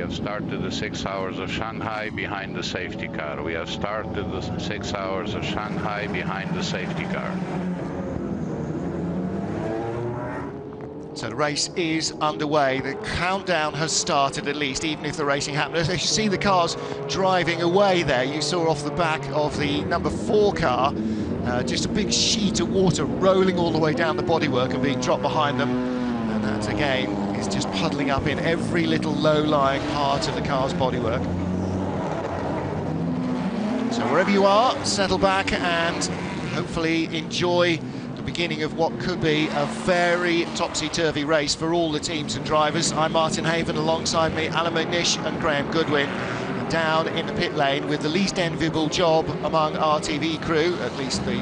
have started the 6 Hours of Shanghai behind the safety car. We have started the 6 Hours of Shanghai behind the safety car. So the race is underway. The countdown has started, at least, even if the racing happened. As you see the cars driving away there, you saw off the back of the number 4 car, just a big sheet of water rolling all the way down the bodywork and being dropped behind them. And that, again, is just puddling up in every little low-lying part of the car's bodywork. So wherever you are, settle back and hopefully enjoy the beginning of what could be a very topsy-turvy race for all the teams and drivers. I'm Martin Haven, alongside me Alan McNish and Graham Goodwin. And down in the pit lane with the least enviable job among our TV crew, at least the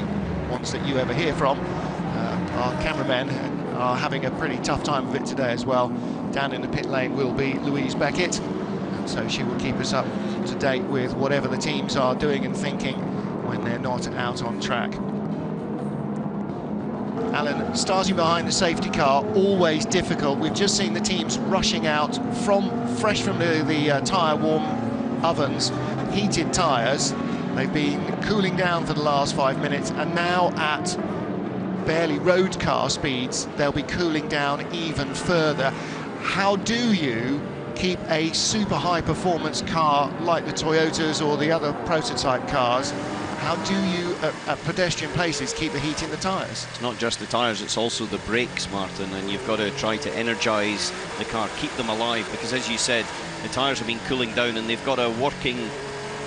ones that you ever hear from, our cameramen are having a pretty tough time of it today as well. Down in the pit lane will be Louise Beckett, and so she will keep us up to date with whatever the teams are doing and thinking when they're not out on track. Alan, starting behind the safety car, always difficult. We've just seen the teams rushing out fresh from the tyre warm ovens, heated tyres. They've been cooling down for the last 5 minutes, and now at barely road car speeds, they'll be cooling down even further. How do you keep a super high performance car like the Toyotas or the other prototype cars? How do you, at pedestrian places, keep the heat in the tyres? It's not just the tyres, it's also the brakes, Martin, and you've got to try to energise the car, keep them alive, because as you said, the tyres have been cooling down and they've got a working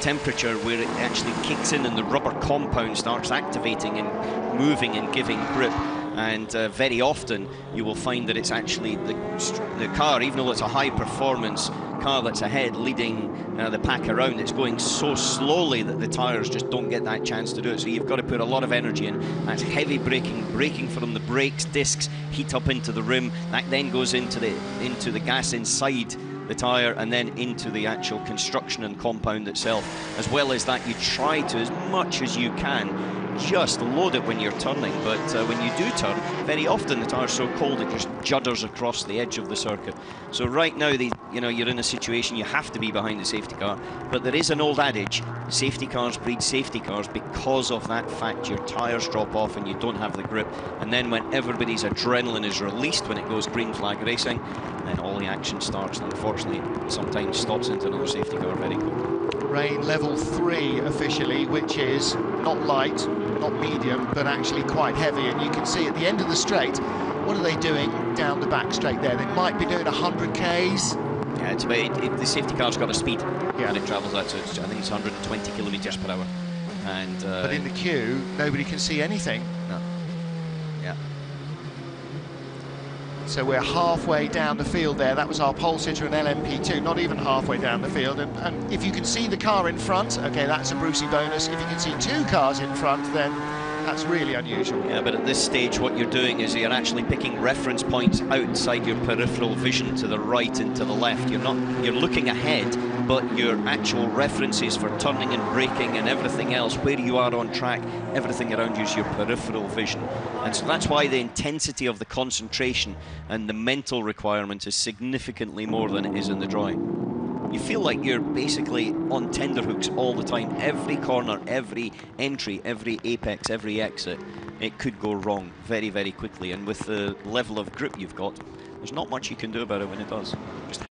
temperature where it actually kicks in and the rubber compound starts activating and moving and giving grip. And very often you will find that it's actually the car, even though it's a high performance car that's ahead leading the pack around, it's going so slowly that the tyres just don't get that chance to do it. So you've got to put a lot of energy in. That's heavy braking from the brakes, discs heat up into the rim, that then goes into the gas inside the tyre and then into the actual construction and compound itself. As well as that, you try to, as much as you can, just load it when you're turning, but when you do turn, very often the tyre's so cold it just judders across the edge of the circuit. So right now, you're in a situation you have to be behind the safety car, but there is an old adage, safety cars breed safety cars because of that fact. Your tyres drop off and you don't have the grip, and then when everybody's adrenaline is released when it goes green flag racing, then all the action starts, and unfortunately sometimes stops into another safety car very quickly. Rain level 3 officially, which is not light, not medium, but actually quite heavy. And you can see at the end of the straight, what are they doing down the back straight there? They might be doing 100 Ks. Yeah, it's about, the safety car's got a speed, yeah, and it travels out, so I think it's 120 kilometres per hour. And but in the queue, nobody can see anything. No. Yeah. So we're halfway down the field there. That was our pole sitter and LMP2, not even halfway down the field. And if you can see the car in front, okay, that's a Brucey bonus. If you can see 2 cars in front, then that's really unusual. Yeah, but at this stage what you're doing is you're actually picking reference points outside your peripheral vision, to the right and to the left. You're looking ahead, but your actual references for turning and braking and everything else, where you are on track, everything around you is your peripheral vision. And so that's why the intensity of the concentration and the mental requirement is significantly more than it is in the drawing. You feel like you're basically on tenterhooks all the time. Every corner, every entry, every apex, every exit, it could go wrong very, very quickly. And with the level of grip you've got, there's not much you can do about it when it does. Just